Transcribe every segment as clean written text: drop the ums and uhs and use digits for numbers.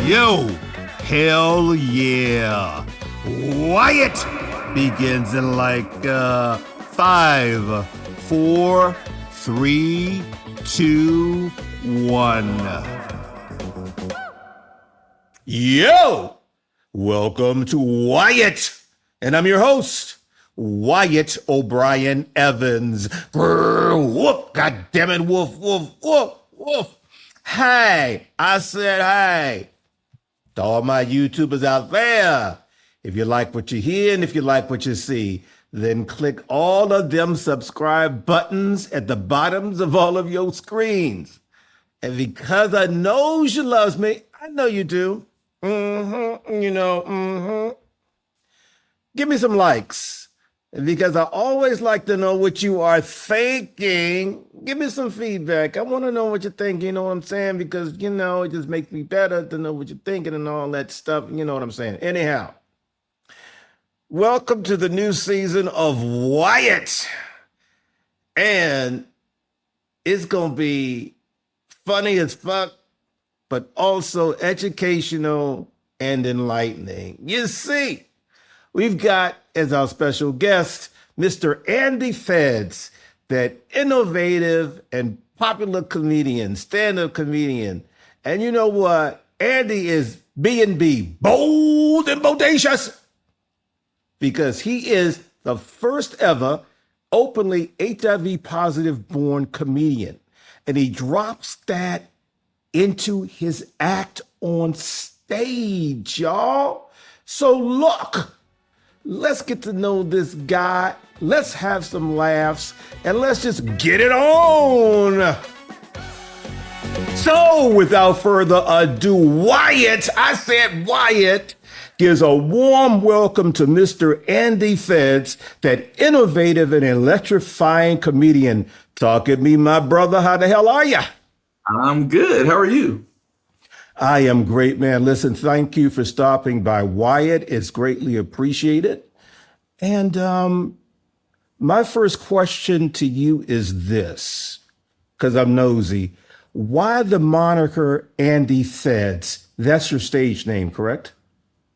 Yo, hell yeah. Wyatt begins in like 5, 4, 3, 2, 1. Yo, welcome to Wyatt, and I'm your host, Wyatt O'Brien Evans. Grr, woof, God damn it, woof, woof, woof, woof. Hey, I said hey. To all my YouTubers out there, if you like what you hear and if you like what you see, then click all of them subscribe buttons at the bottoms of all of your screens. And because I know you loves me, I know you do. Give me some likes. Because I always like to know what you are thinking. Give me some feedback. I want to know what you think, you know what I'm saying? Because, it just makes me better to know what you're thinking and all that stuff. You know what I'm saying? Anyhow, welcome to the new season of Wyatt. And it's going to be funny as fuck, but also educational and enlightening. You see, we've got as our special guest, Mr. Andy Feds, that innovative and popular comedian, stand-up comedian. And you know what? Andy is B&B, bold and bodacious, because he is the first ever openly HIV-positive-born comedian. And he drops that into his act on stage, y'all. So look, let's get to know this guy. Let's have some laughs and let's just get it on. So without further ado, Wyatt gives a warm welcome to Mr. Andy Feds, that innovative and electrifying comedian. Talk at me, my brother. How the hell are you? I'm good. How are you? I am great, man. Listen, thank you for stopping by, Wyatt. It's greatly appreciated. And my first question to you is this, because I'm nosy. Why the moniker Andy Feds? That's your stage name, correct?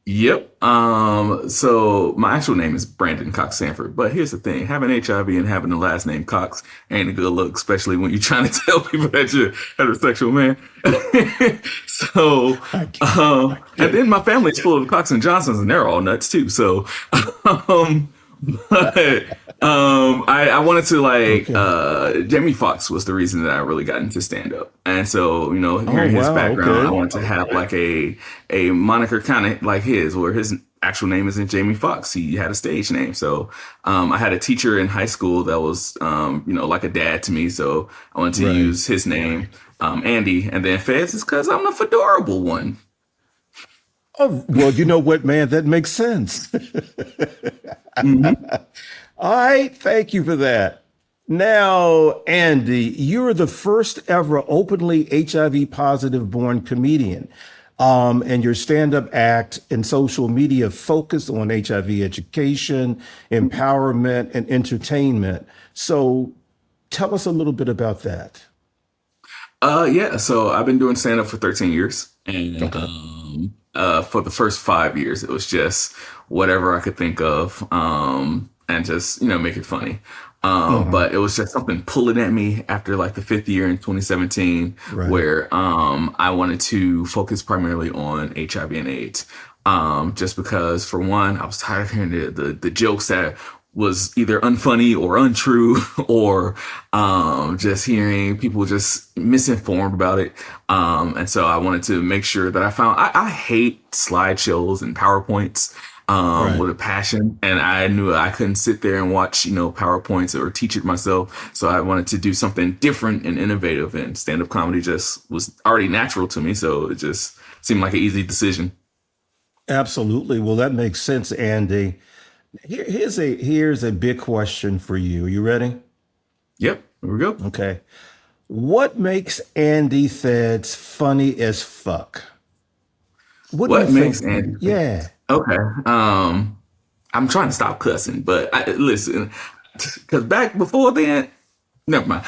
Yep. So my actual name is Brandon Cox Sanford, but here's the thing: having HIV and having the last name Cox ain't a good look, especially when you're trying to tell people that you're a heterosexual man. So, and then my family's full of Cox and Johnsons, and they're all nuts too. So, but I wanted to Jamie Foxx was the reason that I really got into stand up. And so, hearing his background, I wanted to have like a moniker kind of like his, where his actual name isn't Jamie Foxx. He had a stage name. So, I had a teacher in high school that was, like a dad to me. So I wanted to use his name, Andy, and then Feds is because I'm the fedorable one. Oh, well, you know what, man, that makes sense. Mm-hmm. All right, thank you for that. Now, Andy, you're the first ever openly HIV-positive-born comedian, and your stand-up act and social media focus on HIV education, empowerment, and entertainment. So tell us a little bit about that. So I've been doing stand-up for 13 years, and for the first 5 years, it was just whatever I could think of, and just, make it funny. But it was just something pulling at me after like the 5th year in 2017, where I wanted to focus primarily on HIV and AIDS. Just because, for one, I was tired of hearing the jokes that was either unfunny or untrue, or just hearing people just misinformed about it. And so I wanted to make sure that I hate slideshows and PowerPoints with a passion. And I knew I couldn't sit there and watch, PowerPoints or teach it myself. So I wanted to do something different and innovative, and stand-up comedy just was already natural to me. So it just seemed like an easy decision. Absolutely. Well, that makes sense, Andy. Here's a big question for you. Are you ready? Yep. Here we go. Okay. What makes Andy Feds funny as fuck? What makes Andy? Yeah. Okay. I'm trying to stop cussing, but listen, because back before then, Never mind.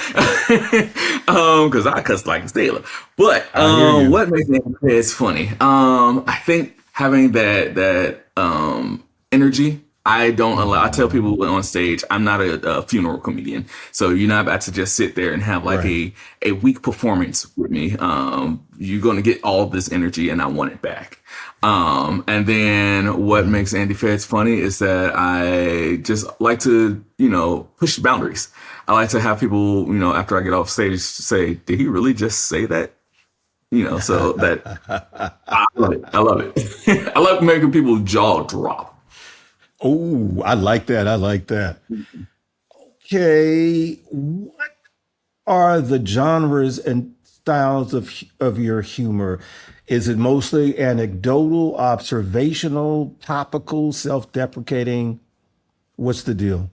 Because I cuss like a sailor. But I hear you. what makes it's funny. I think having that energy. I don't allow. I tell Mhm. people on stage, I'm not a funeral comedian, so you're not about to just sit there and have like Right. a weak performance with me. You're gonna get all this energy, and I want it back. And then what Mhm. makes Andy Feds funny is that I just like to, push the boundaries. I like to have people, after I get off stage, say, "Did he really just say that?" So that I love it. I love it. I love making people jaw drop. Oh, I like that. I like that. Okay, what are the genres and styles of your humor? Is it mostly anecdotal, observational, topical, self-deprecating? What's the deal?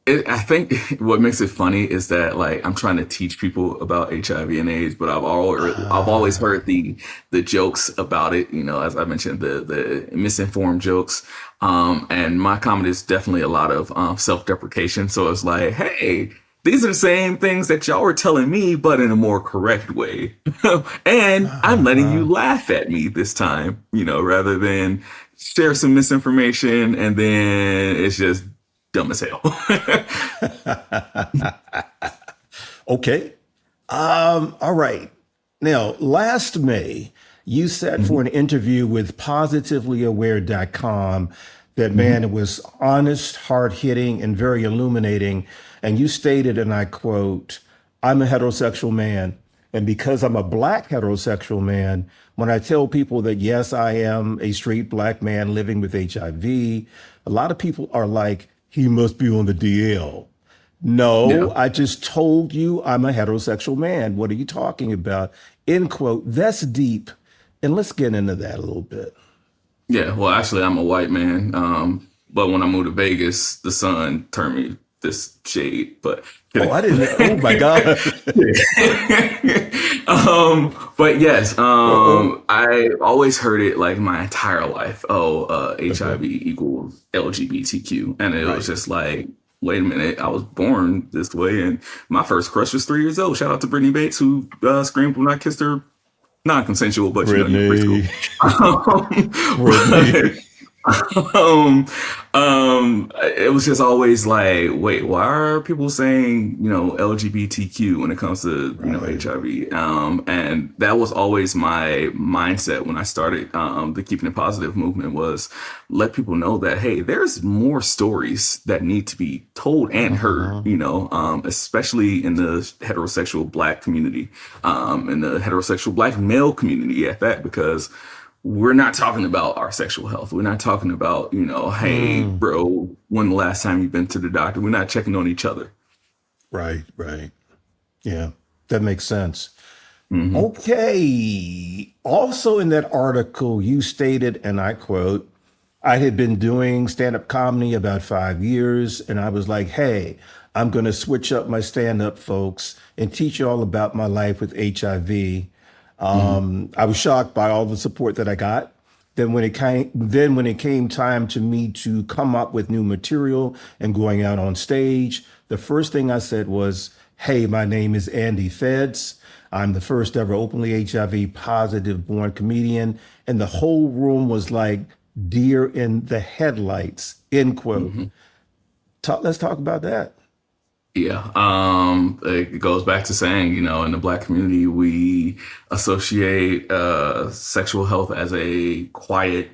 I think what makes it funny is that like I'm trying to teach people about HIV and AIDS, but I've always Ah, heard the jokes about it. As I mentioned, the misinformed jokes. And my comedy is definitely a lot of self-deprecation. So it's like, hey, these are the same things that y'all were telling me, but in a more correct way. And I'm letting you uh-huh. laugh at me this time, rather than share some misinformation and then it's just dumb as hell. Okay. All right. Now, last May, you sat for Mhm, an interview with positivelyaware.com. That man, mhm. it was honest, hard hitting, and very illuminating. And you stated, and I quote, I'm a heterosexual man. And because I'm a black heterosexual man, when I tell people that, yes, I am a straight black man living with HIV, a lot of people are like, he must be on the DL. Yeah. No, I just told you I'm a heterosexual man. What are you talking about? End quote. That's deep. And let's get into that a little bit. Yeah. Well, actually, I'm a white man. But when I moved to Vegas, the sun turned me this shade. But Oh, kidding. I didn't. Oh, my God. But yes, Uh-oh. I always heard it like my entire life. Oh, Okay. HIV equals LGBTQ. And it was Right. just like, wait a minute, I was born this way. And my first crush was 3 years old. Shout out to Brittany Bates, who screamed when I kissed her. Non-consensual, but you're preschool. Brittany. But Brittany. it was just always like, wait, why are people saying, LGBTQ when it comes to, Right. HIV? And that was always my mindset when I started the Keeping It Positive movement was let people know that, hey, there's more stories that need to be told and heard, Uh-huh. especially in the heterosexual Black community, in the heterosexual Black male community at that, because we're not talking about our sexual health. We're not talking about, hey, Mm. bro, when the last time you've been to the doctor? We're not checking on each other. Right. Right. Yeah. That makes sense. Hmm. Okay. Also, in that article, you stated, and I quote, I had been doing stand up comedy about 5 years, and I was like, hey, I'm going to switch up my stand up, folks, and teach you all about my life with HIV. Hmm. I was shocked by all the support that I got. Then when it came time to me to come up with new material and going out on stage, the first thing I said was, "Hey, my name is Andy Feds. I'm the first ever openly HIV positive born comedian." And the whole room was like deer in the headlights. End quote. Hmm. Let's talk about that. Yeah. It goes back to saying, in the Black community, we associate sexual health as a quiet,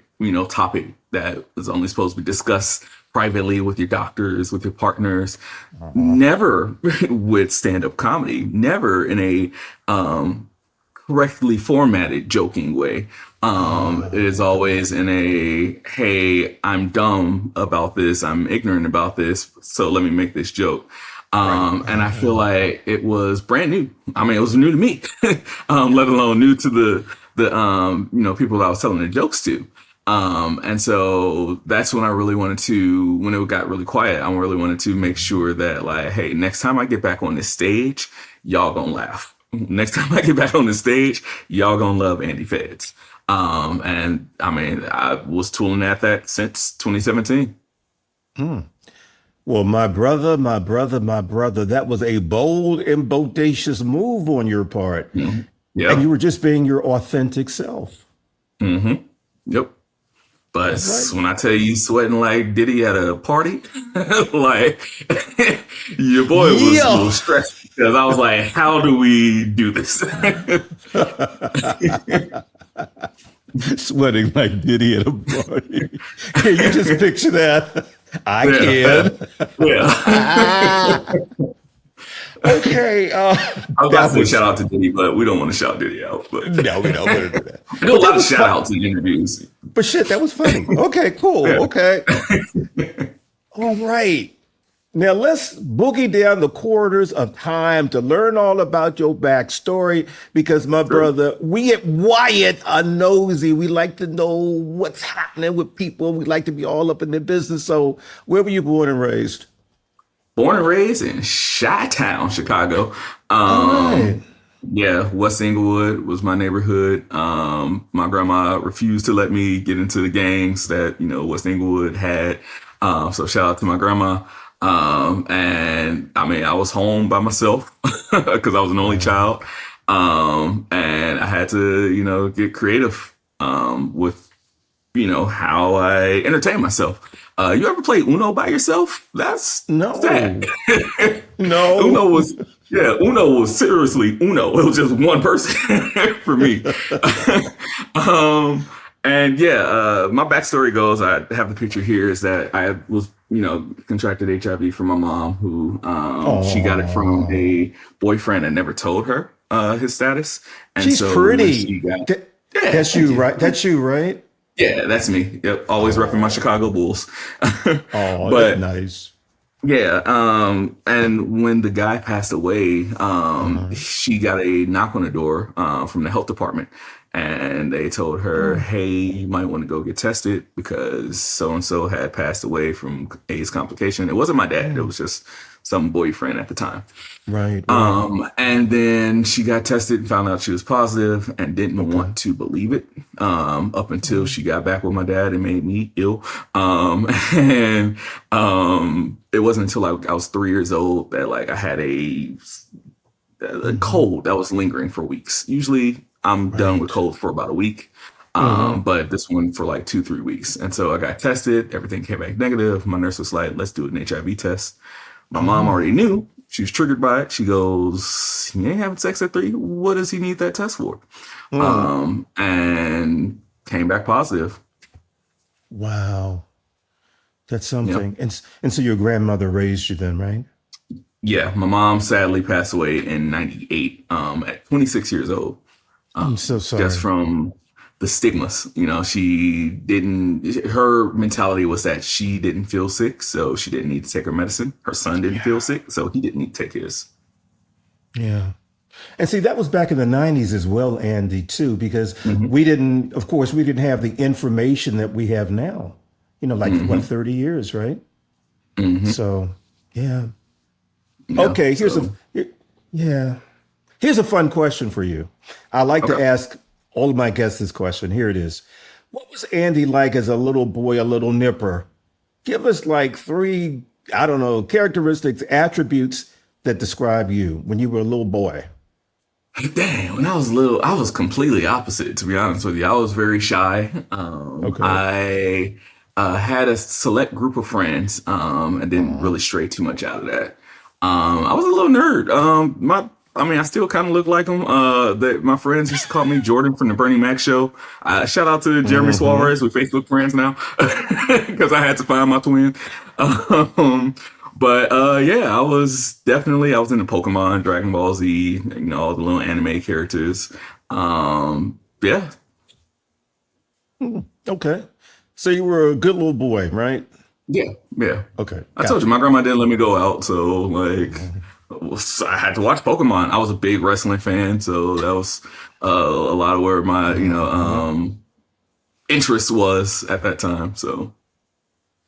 topic that is only supposed to be discussed privately with your doctors, with your partners. Uh-huh. Never with stand-up comedy. Never in a correctly formatted joking way. It is always in a, hey, I'm dumb about this, I'm ignorant about this, so let me make this joke. Right. And I feel like it was brand new. I mean, it was new to me, let alone new to the people that I was telling the jokes to. And so that's when I really wanted to, when it got really quiet, I really wanted to make sure that like, hey, next time I get back on this stage, y'all gonna laugh. Next time I get back on the stage, y'all gonna love Andy Feds. And I mean, I was tooling at that since 2017. Mm. Well, my brother, that was a bold and bodacious move on your part. Mhm. And you Yep. were just being your authentic self. hmm Yep. But All right. when I tell you sweating like Diddy at a party, like your boy was a Yeah. little stressed because I was like, how do we do this? Sweating like Diddy at a party. Can you just picture that? I Yeah. Yeah. can. Yeah. Okay. I was about That to say was shout out to Diddy, but we don't want to shout Diddy out. But no, we don't want to do that. I do a But that lot of was shout fun. outs in interviews. But shit, that was funny. Okay, cool. Yeah. Okay. All right. Now let's boogie down the corridors of time to learn all about your backstory because my Sure. brother, we at Wyatt are nosy. We like to know what's happening with people. We like to be all up in their business. So where were you born and raised? Born and raised in Chi-Town, Chicago. All right. Yeah, West Inglewood was my neighborhood. My grandma refused to let me get into the gangs that, West Inglewood had. So shout out to my grandma. And I mean, I was home by myself because I was an only child. And I had to, get creative, with, how I entertain myself. You ever play Uno by yourself? That's sad. No. No. Uno was yeah, Uno was seriously Uno. It was just one person for me. um, and yeah, my backstory goes. I have the picture here. Is that I was contracted HIV from my mom, who she got it from Oh, a boyfriend and never told her his status, and she's so when she pretty. got yeah, That's thank you, you. right? That's you, right? Yeah, that's me. Yep, always repping my Chicago Bulls. Oh, that's But nice. yeah, and when the guy passed away, Uh-huh. she got a knock on the door from the health department, and they told her, Oh, "Hey, you might want to go get tested because so and so had passed away from AIDS complication." It wasn't my dad; it oh, was just some boyfriend at the time. right, right. And then she got tested and found out she was positive and didn't Okay. want to believe it. Up until Mm, she got back with my dad and made me ill. And it wasn't until like I was 3 years old that like I had a mhm. cold that was lingering for weeks. Usually I'm done with Right. cold for about a week. Hmm. But this one for like 2, 3 weeks. And so I got tested, everything came back negative. My nurse was like, let's do an HIV test. My mom Oh, already knew. She was triggered by it. She goes, "You ain't having sex at 3. What does he need that test for?" mm. And came back positive. Wow. That's Yep. something. And so your grandmother raised you then, right? Yeah, my mom sadly passed away in '98, at 26 years old. I'm so Just sorry. from the stigmas. She didn't, her mentality was that she didn't feel sick, so she didn't need to take her medicine. Her son didn't Yeah. feel sick, so he didn't need to take his. Yeah. And see, that was back in the 90s as well, Andy, too, because Hmm we didn't, of course, we didn't have the information that we have now, like what, hmm 30 years, right? hmm So, yeah. Yeah. Okay, So, yeah. Here's a fun question for you. I like to okay. ask all of my guests this question. Here it is. What was Andy like as a little boy, a little nipper? Give us like three, I don't know, characteristics, attributes that describe you when you were a little boy. Dang, when I was little, I was completely opposite, to be honest with you. I was very shy. Okay. I had a select group of friends, and didn't Uh, really stray too much out of that. I was a little nerd. I mean, I still kind of look like him. My friends used to call me Jordan from the Bernie Mac show. Shout out to Jeremy mm-hmm. Suarez. We're Facebook friends now because I had to find my twin. Um, but yeah, I was into Pokemon, Dragon Ball Z, all the little anime characters. Yeah, Okay. So you were a good little boy, right? yeah, yeah. Okay. I told Got you, you. my grandma didn't let me go out, so like, I had to watch Pokemon. I was a big wrestling fan, so that was a lot of where my Mm-hmm. interest was at that time. So,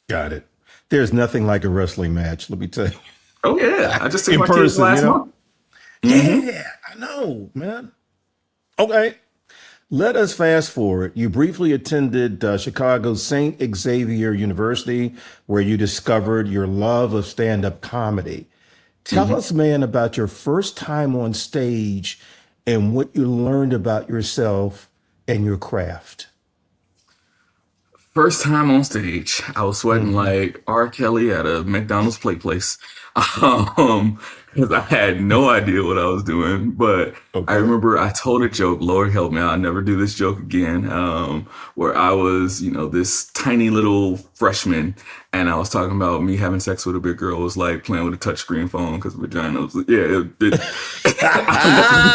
Got it. There's nothing like a wrestling match, let me tell you. oh yeah, I just took In my kids person, last month. Hmm Yeah, I know, man. Okay. Let us fast forward. You briefly attended Chicago's St. Xavier University, where you discovered your love of stand-up comedy. Tell Mhm. us, man, about your first time on stage and what you learned about yourself and your craft. First time on stage, I was sweating Mhm. like R. Kelly at a McDonald's play place. Um, because I had no idea what I was doing. But I Okay. remember I told a joke, Lord help me, I'll never do this joke again. Where I was, this tiny little freshman, and I was talking about me having sex with a big girl was like playing with a touchscreen phone because vagina was, yeah, I'll never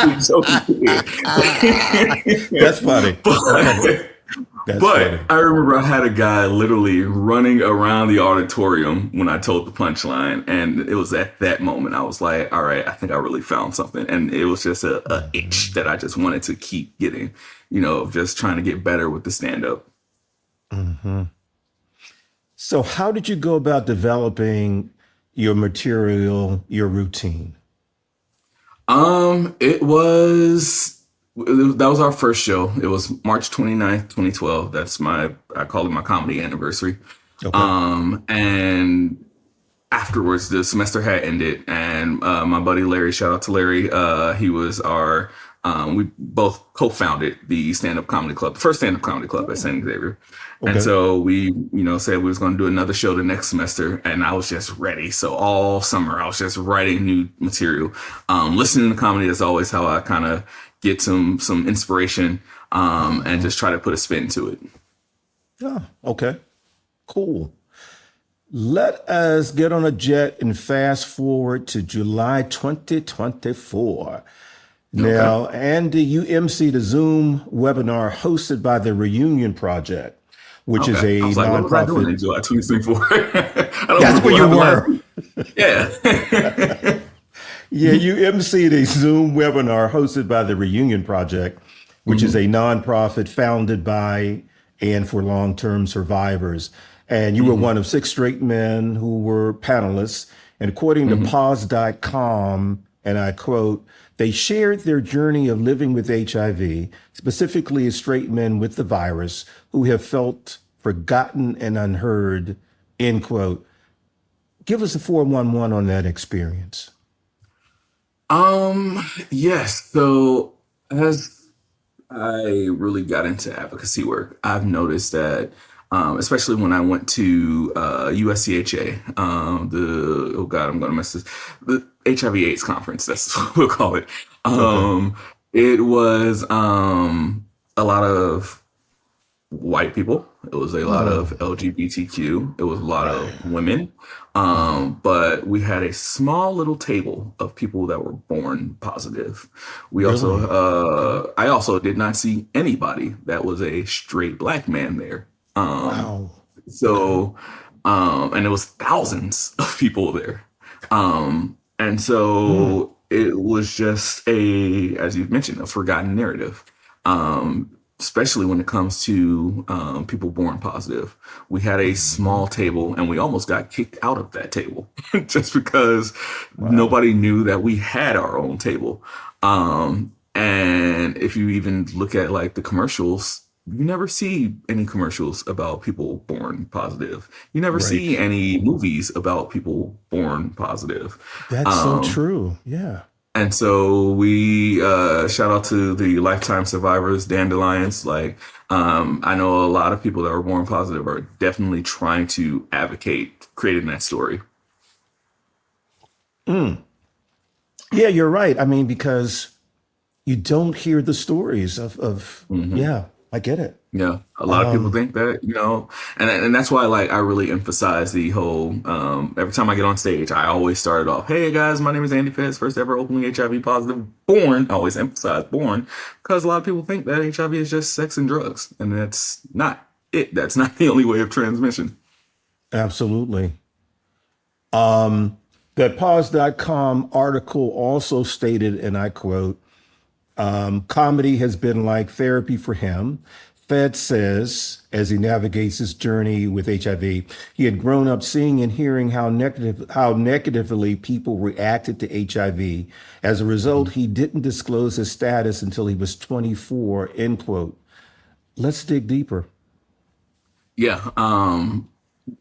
do this joke That's again. funny. Okay. That's But funny. I remember I had a guy literally running around the auditorium when I told the punchline. And it was at that moment I was like, all right, I think I really found something. And it was just a itch that I just wanted to keep getting, of just trying to get better with the stand up. Mhm. So, how did you go about developing your material, your routine? It was that was our first show. It was March 29th, 2012. I call it my comedy anniversary. Okay. And afterwards the semester had ended, and my buddy Larry, shout out to Larry, he was our we both co-founded the stand-up comedy club, the first stand-up comedy club at St. Xavier. And Okay. so we said we was going to do another show the next semester, and I was just ready. So all summer I was just writing new material, listening to comedy is always how I kind of get some inspiration, and just try to put a spin to it. Oh, okay. Cool. Let us get on a jet and fast forward to July 2024. Okay. Now, Andy, you MC the Zoom webinar hosted by the Reunion Project, which is Okay. I a was like, what was I doing nonprofit. in July 2024? I don't That's remember where what you happened last were. week. Yeah. Yeah, you emceed a Zoom webinar hosted by the Reunion Project, which is Hmm. a nonprofit founded by and for long term survivors. And you were Hmm. one of six straight men who were panelists. And according to Hmm. pause.com, and I quote, they shared their journey of living with HIV, specifically as straight men with the virus who have felt forgotten and unheard, end quote. Give us a 411 on that experience. Yes. So as I really got into advocacy work, I've noticed that, especially when I went to USCHA, oh God, I'm going to mess this, the HIV/AIDS conference, that's what we'll call it. Okay. It was a lot of white people. It was a lot Oh, of LGBTQ. It was a lot right. of women. Mhm. But we had a small little table of people that were born positive. Really? Okay. I also did not see anybody that was a straight black man there. Um, Wow. Okay. so, and it was thousands of people there. And Mm. so it was just as you've mentioned, a forgotten narrative. Especially when it comes to people born positive. We had a Mhm. small table and we almost got kicked out of that table just because Wow. nobody knew that we had our own table. And if you even look at like the commercials, you never see any commercials about people born positive. You never Right. see any movies about people born positive. That's so Um, true. Yeah. and so we shout out to the lifetime survivors, dandelions. Like, I know a lot of people that were born positive are definitely trying to advocate creating that story. Mm. Yeah, you're right. I mean, because you don't hear the stories of Hmm. yeah, I get it. Yeah, a lot of people Um, think that, and that's why like I really emphasize the whole. Every time I get on stage, I always start it off, "Hey guys, my name is Andy Fez, first ever openly HIV positive born." I always emphasize born because a lot of people think that HIV is just sex and drugs, and that's not it. That's not the only way of transmission. Absolutely. Um, that pause.com article also stated, and I quote, comedy has been like therapy for him. Fed says, as he navigates his journey with HIV, he had grown up seeing and hearing how negatively people reacted to HIV. As a result, he didn't disclose his status until he was 24, end quote. Let's dig deeper. Yeah.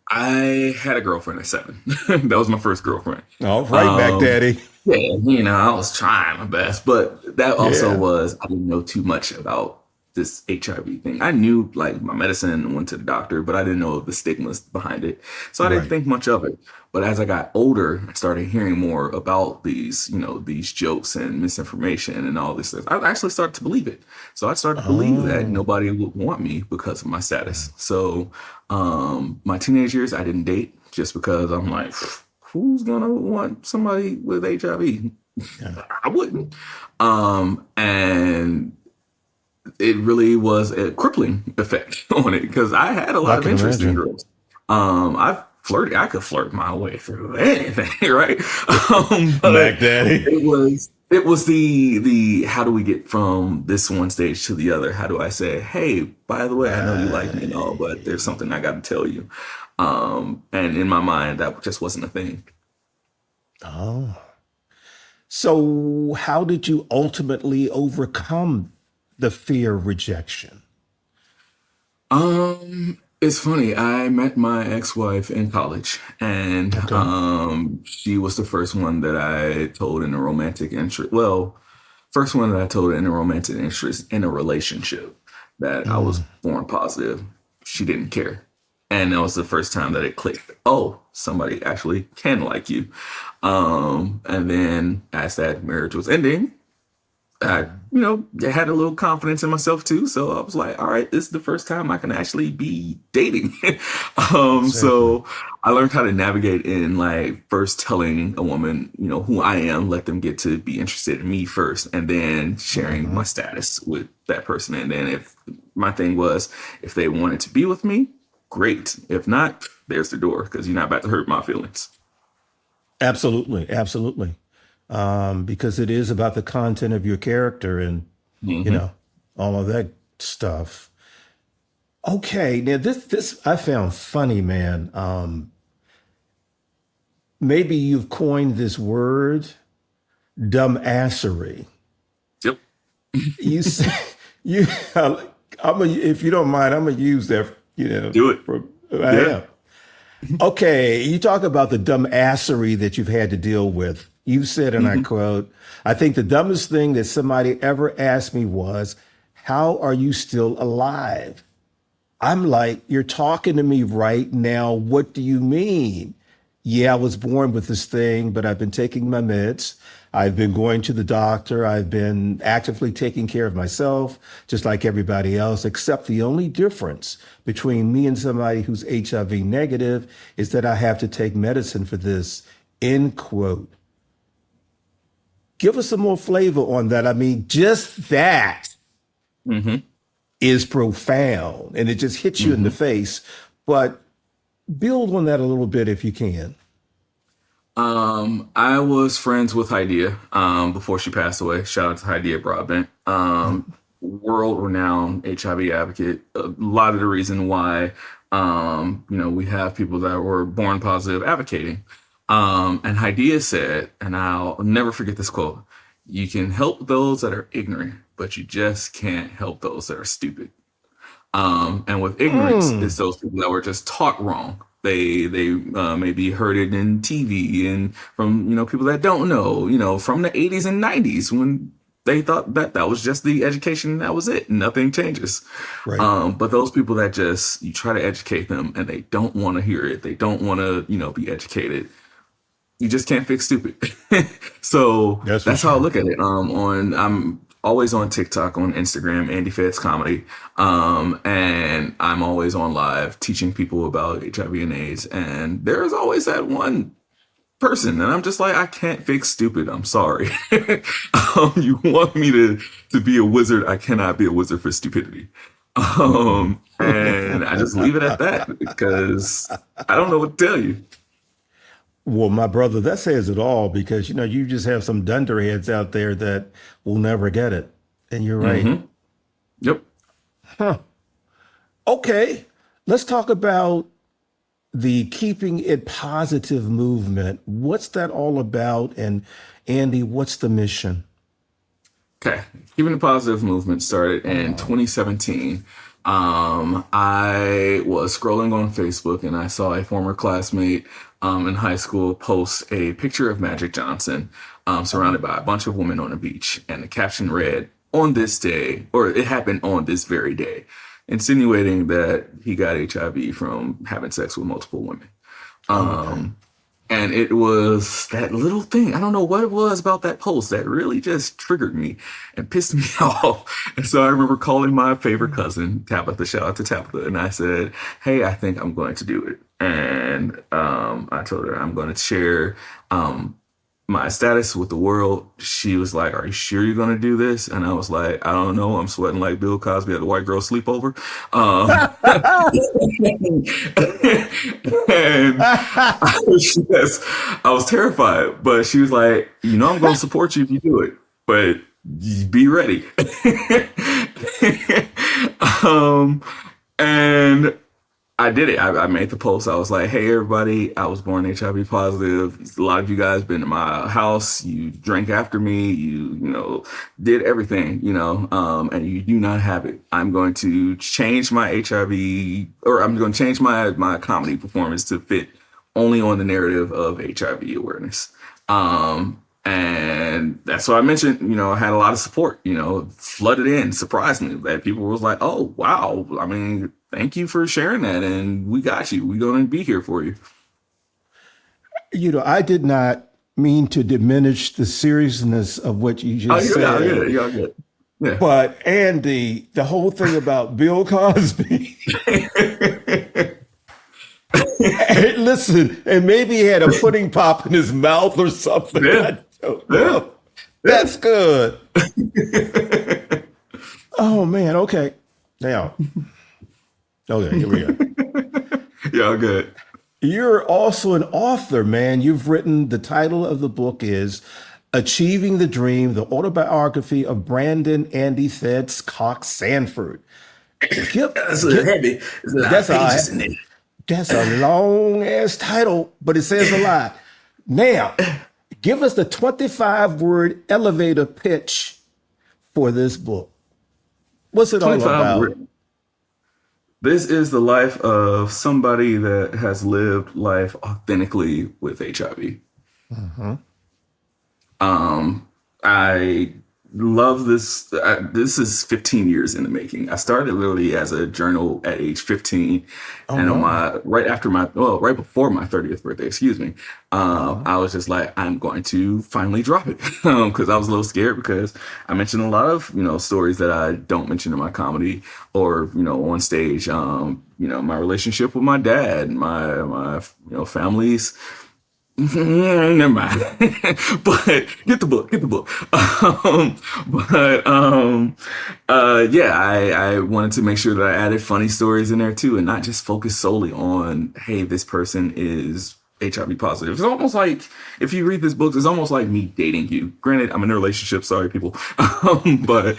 I had a girlfriend at 7. That was my first girlfriend. All right, back Um, daddy. yeah, I was trying my best, but that also Yeah. was, I didn't know too much about this HIV thing. I knew like my medicine and went to the doctor, but I didn't know the stigmas behind it. So I didn't Right. think much of it. But as I got older, I started hearing more about these, these jokes and misinformation and all this stuff. I actually started to believe it. So I started to believe that Oh. nobody would want me because of my status. So my teenage years, I didn't date just because I'm like, who's gonna want somebody with HIV? Yeah. I wouldn't. And it really was a crippling effect on it because I had a lot I of can interest in imagine. girls. I could flirt my way through anything, right? But Back daddy. it was the how do we get from this one stage to the other? How do I say, hey, by the way, I know you like me and all, but there's Right. something I got to tell you. And in my mind, that just wasn't a thing. Oh. So, how did you ultimately overcome the fear of rejection? It's funny. I met my ex-wife in college, and Okay. she was the first one that I told in a romantic interest. Well, first one that I told in a romantic interest in a relationship that I was Mm, born positive. She didn't care, and that was the first time that it clicked. Oh, somebody actually can like you. And then as that marriage was ending, I, had a little confidence in myself too. So I was like, all right, this is the first time I can actually be dating. exactly. So I learned how to navigate in like first telling a woman, who I am, let them get to be interested in me first, and then sharing Hmm. my status with that person. And then if my thing was, if they wanted to be with me, great. If not, there's the door because you're not about to hurt my feelings. Absolutely. Absolutely. Because it is about the content of your character and, you Hmm. know, all of that stuff. Okay. Now, this I found funny, man. Maybe you've coined this word, dumbassery. Yep. You say, you, if you don't mind, I'm going to use that, Do it. for, I Yeah. am. Okay, you talk about the dumbassery that you've had to deal with. You said, and I Hmm. quote, I think the dumbest thing that somebody ever asked me was, how are you still alive? I'm like, you're talking to me right now. What do you mean? Yeah, I was born with this thing, but I've been taking my meds. I've been going to the doctor. I've been actively taking care of myself, just like everybody else, except the only difference between me and somebody who's HIV negative is that I have to take medicine for this, end quote. Give us some more flavor on that. I mean, just that Hmm. is profound and it just hits you in the Hmm. face. But build on that a little bit if you can. I was friends with Idea before she passed away. Shout out to Idea Broadbent. World-renowned HIV advocate. A lot of the reason why we have people that were born positive advocating. And Idea said, and I'll never forget this quote, you can help those that are ignorant, but you just can't help those that are stupid. And with ignorance, Mm, it's those people that were just taught wrong. They maybe heard it in TV and from people that don't know, from the 80s and 90s when they thought that that was just the education and that was it. Nothing changes. right. But those people that just you try to educate them and they don't want to hear it, they don't want to be educated, you just can't fix stupid. So That's for that's how I sure. look at it. I'm always on TikTok, on Instagram, Andy Feds Comedy. And I'm always on live teaching people about HIV and AIDS. And there's always that one person, and I'm just like, I can't fix stupid. I'm sorry. You want me to be a wizard? I cannot be a wizard for stupidity. Mm-mm. And I just leave it at that because I don't know what to tell you. Well, my brother, that says it all because you just have some dunderheads out there that will never get it. And you're right. Hmm. Yep. Huh. Okay, let's talk about the Keeping It Positive movement. What's that all about? And Andy, what's the mission? Okay. Keeping the Positive movement started in 2017. I was scrolling on Facebook and I saw a former classmate in high school post a picture of Magic Johnson surrounded by a bunch of women on a beach. And the caption read, on this day, or it happened on this very day, insinuating that he got HIV from having sex with multiple women. Okay. And it was that little thing. I don't know what it was about that post that really just triggered me and pissed me off. And so I remember calling my favorite cousin, Tabitha, shout out to Tabitha, and I said, hey, I think I'm going to do it. And I told her I'm going to share my status with the world. She was like, are you sure you're going to do this? And I was like, I don't know. I'm sweating like Bill Cosby at the white girl sleepover. And yes, I was terrified, but she was like, I'm going to support you if you do it, but be ready. And I did it. I made the post. I was like, hey, everybody, I was born HIV positive. A lot of you guys been to my house. You drank after me. Did everything, and you do not have it. I'm going to change my HIV, or I'm going to change my comedy performance to fit only on the narrative of HIV awareness. And that's what I mentioned, I had a lot of support, flooded in, surprised me that people was like, oh, wow. I mean, thank you for sharing that. And we got you. We're going to be here for you. I did not mean to diminish the seriousness of what you just said. Yeah, good. Yeah. But Andy, the whole thing about Bill Cosby. Hey, listen, and maybe he had a pudding pop in his mouth or something. Yeah. Yeah. That's good. Oh man, okay. Now, okay, here we go. Yeah, good. You're also an author, man. You've written, the title of the book is Achieving the Dream, the autobiography of Brandon Andy Feds Cox Sanford. That's heavy. That's a long ass title, but it says a lot. Now, give us the 25-word elevator pitch for this book. What's it all about? This is the life of somebody that has lived life authentically with HIV. Mm-hmm. I love this. This is 15 years in the making. I started literally as a journal at age 15, and on right before my 30th birthday, excuse me, I was just like, I'm going to finally drop it because I was a little scared because I mentioned a lot of stories that I don't mention in my comedy or on stage. My relationship with my dad, my family's. Never mind. But get the book. I wanted to make sure that I added funny stories in there too, and not just focus solely on, hey, this person is HIV positive. It's almost like, if you read this book, it's almost like me dating you. Granted, I'm in a relationship, sorry people. But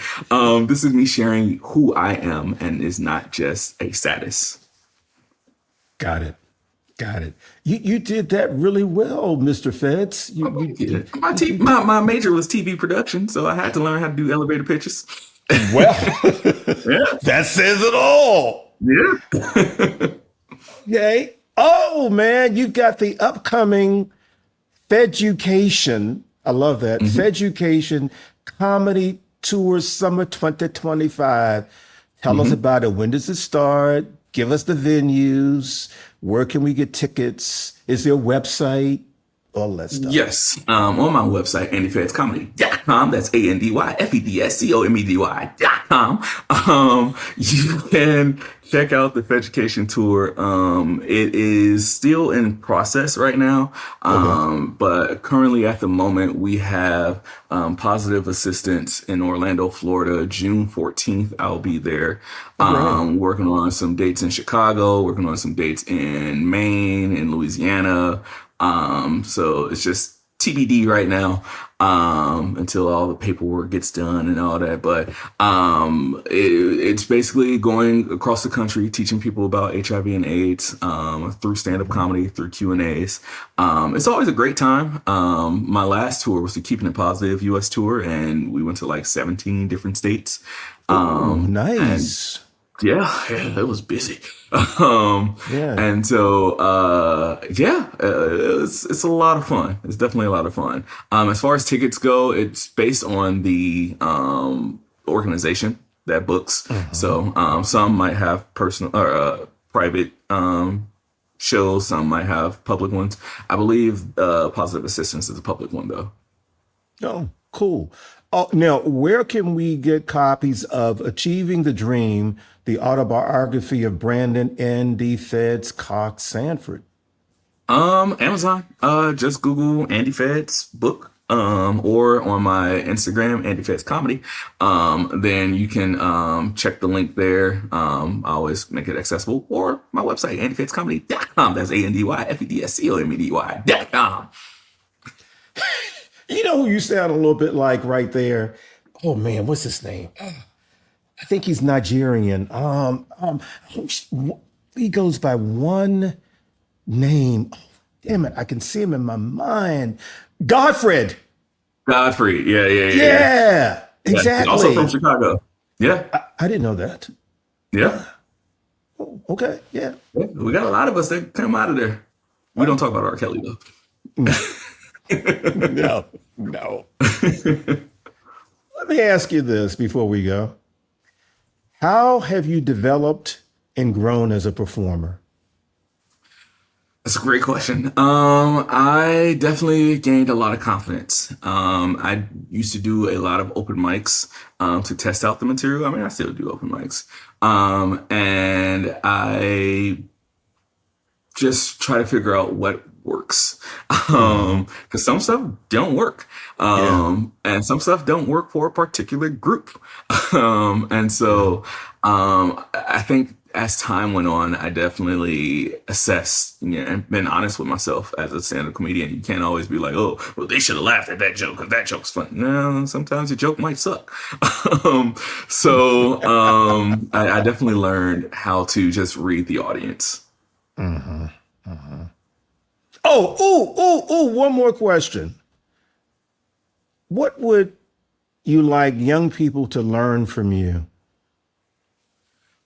this is me sharing who I am, and is not just a status. Got it. You did that really well, Mr. Feds. My major was TV production, so I had to learn how to do elevator pitches. Well, that says it all. Yeah. Okay. Oh man, you've got the upcoming Feducation. I love that. Mm-hmm. Feducation Comedy Tour Summer 2025. Tell us about it. When does it start? Give us the venues. Where can we get tickets? Is there a website? All that stuff. Yes. On my website, andyfedscomedy.com. That's ANDYFEDSCOMEDY.com. You can check out the Feducation Tour. It is still in process right now. But currently at the moment we have positive assistance in Orlando, Florida, June 14th. I'll be there. Working on some dates in Chicago, working on some dates in Maine, in Louisiana. So it's just TBD right now, until all the paperwork gets done and all that. But it's basically going across the country, teaching people about HIV and AIDS, through stand-up comedy, through Q&As. It's always a great time. My last tour was the Keeping It Positive US tour, and we went to like 17 different states. Nice. Yeah, it was busy. Yeah. And so, it's a lot of fun. It's definitely a lot of fun. As far as tickets go, it's based on the organization that books. So, some might have personal or private shows. Some might have public ones. I believe Positive Assistance is a public one, though. Oh, cool. Oh, now, where can we get copies of Achieving the Dream, the autobiography of Brandon Andy Feds Cox Sanford? Amazon. Just Google Andy Feds book. Or on my Instagram, Andy Feds Comedy. Then you can check the link there. I always make it accessible. Or my website, andyfedscomedy.com. That's ANDYFEDSCOMEDY.com. You know who you sound a little bit like right there? Oh man, what's his name? I think he's Nigerian. He goes by one name. Oh, damn it, I can see him in my mind. Godfrey. Yeah, exactly. Also from Chicago. Yeah. I didn't know that. Yeah. Oh, okay, yeah. We got a lot of us that come out of there. We don't talk about R. Kelly, though. No. Let me ask you this before we go. How have you developed and grown as a performer? That's a great question. I definitely gained a lot of confidence. I used to do a lot of open mics to test out the material. I mean, I still do open mics. And I just try to figure out what works. Because some stuff don't work. And some stuff don't work for a particular group. And so I think as time went on, I definitely assessed, and been honest with myself as a stand-up comedian. You can't always be like, oh, well, they should have laughed at that joke because that joke's funny. No, sometimes your joke might suck. I definitely learned how to just read the audience. Oh, one more question. What would you like young people to learn from you?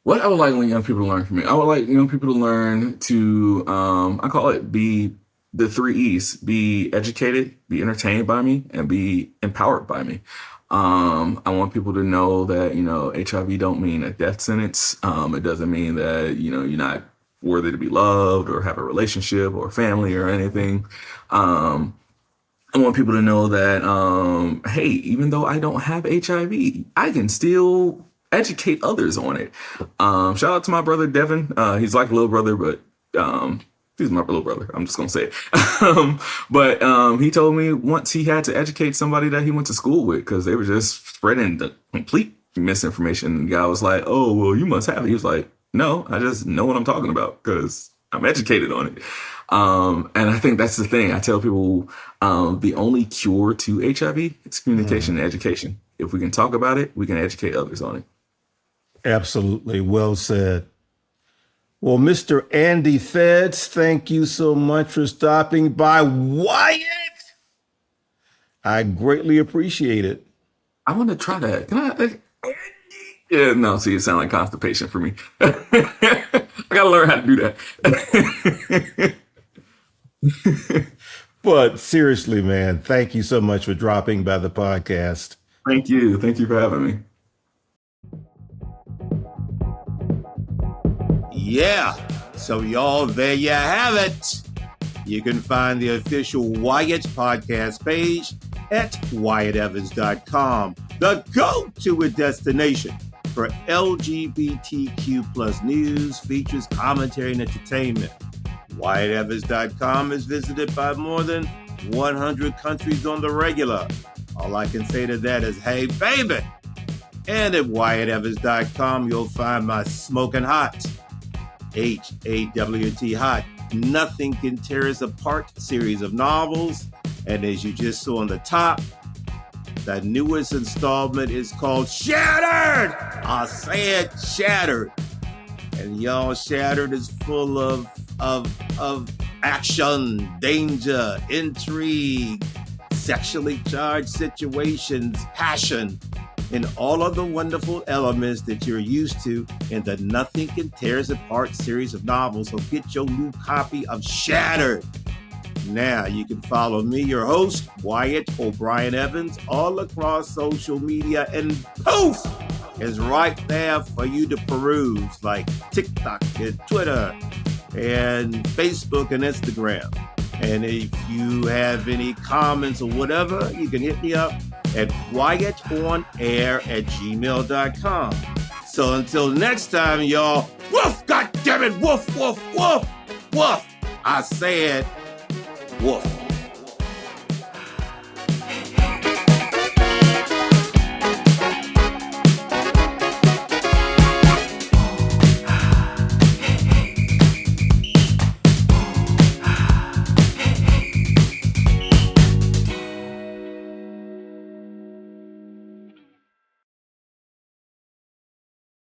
What I would like young people to learn from me, I would like young people to learn to, I call it be the 3 E's: be educated, be entertained by me, and be empowered by me. I want people to know that, HIV don't mean a death sentence. It doesn't mean that, you're not worthy to be loved or have a relationship or family or anything. I want people to know that, hey, even though I don't have HIV, I can still educate others on it. Shout out to my brother Devin. He's like a little brother, but he's my little brother. I'm just gonna say it. But he told me once he had to educate somebody that he went to school with because they were just spreading the complete misinformation. And the guy was like, "Oh, well, you must have it." He was like, "No, I just know what I'm talking about because I'm educated on it." And I think that's the thing. I tell people the only cure to HIV is communication and education. If we can talk about it, we can educate others on it. Absolutely. Well said. Well, Mr. Andy Feds, thank you so much for stopping by. Wyatt, I greatly appreciate it. I want to try that. Can I? Yeah, no, see, it sounds like constipation for me. I got to learn how to do that. But seriously, man, thank you so much for dropping by the podcast. Thank you. Thank you for having me. Yeah. So y'all, there you have it. You can find the official Wyatt podcast page at WyattEvans.com, the go-to destination for LGBTQ plus news, features, commentary, and entertainment. WyattEvans.com is visited by more than 100 countries on the regular. All I can say to that is, hey, baby. And at WyattEvans.com, you'll find my Smoking Hot, HAWT Hot, Nothing Can Tear Us Apart series of novels, And as you just saw on the top, the newest installment is called Shattered. I said Shattered. And y'all, Shattered is full of action, danger, intrigue, sexually charged situations, passion, and all of the wonderful elements that you're used to in the Nothing Can Tear Us Apart series of novels. So get your new copy of Shattered. Now you can follow me, your host, Wyatt O'Brien Evans, all across social media, and poof is right there for you to peruse, like TikTok and Twitter and Facebook and Instagram. And if you have any comments or whatever, you can hit me up at wyattonair@gmail.com. So until next time, y'all, woof, goddammit, woof, woof, woof, woof. I said woof.